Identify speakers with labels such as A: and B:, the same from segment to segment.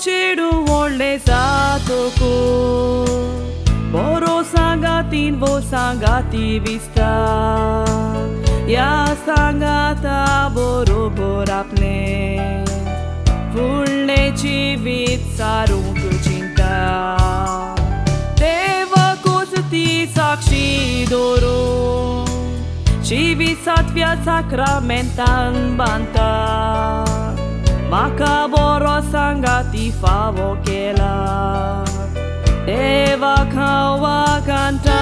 A: చెడు ఒళ్ళే సాతుకు Boro sangatin vo sangati vista Ya sangata boro borapne Fulle jivit sarung cinta Deva kusati sakshi doro Jivit satvia sacramentan banta Maka boro sangati favo kela Deva kawa kanta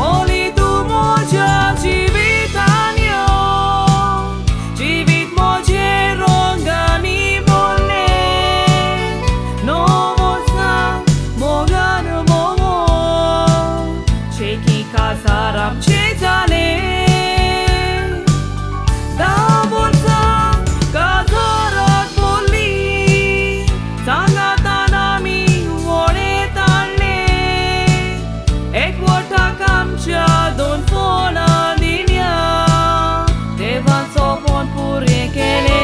A: Oli tu moja jivitanyo Jivit moje rongani bolle No mosa mogan momo Cheki kasaram chetale Da bolsa kasarak bolli Sangat Kamcha don fona dinya Devan sopon pure kele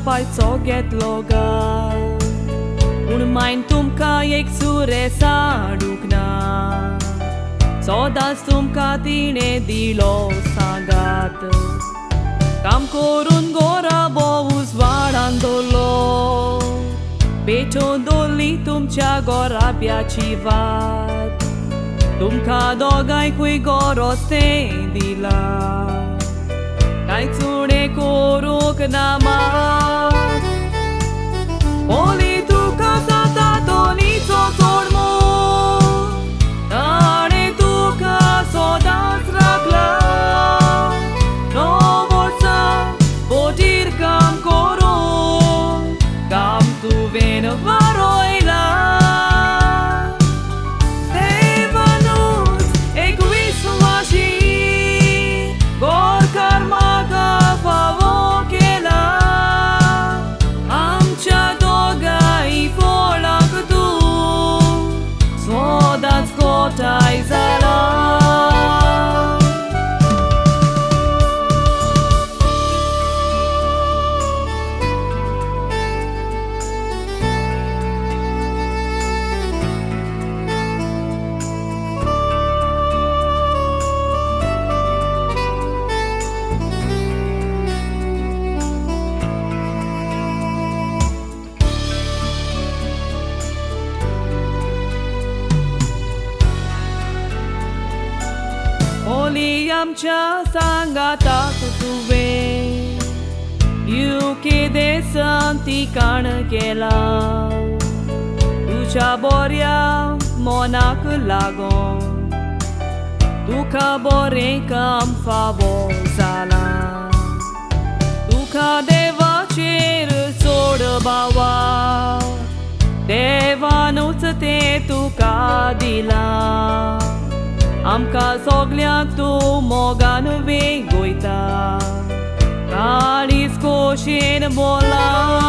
A: Pai soget loga Un main tum ka ek sure sadukna Sodas tum ka tine dilo sangat Kam korun gora bouz varandolo Beto doli tumcha gora piacivat Tum ka dogai kui goroste dila Kai tsune koruk nama Oli tu casa tato nico sormo Tare tu caso das ragla No bolsa potir cam coro Cam tu ven varoila Devanut egoist mashi Gor karma Tai zala Oli amcha sangata tuve Yuke de santi kan kela Tucha boria monak lagon Tuka bore kam favo zala Tuka deva cher sod bawa Deva nuts te tuka dila Amka sogleak tu mogan vegoita Kalis koshin bola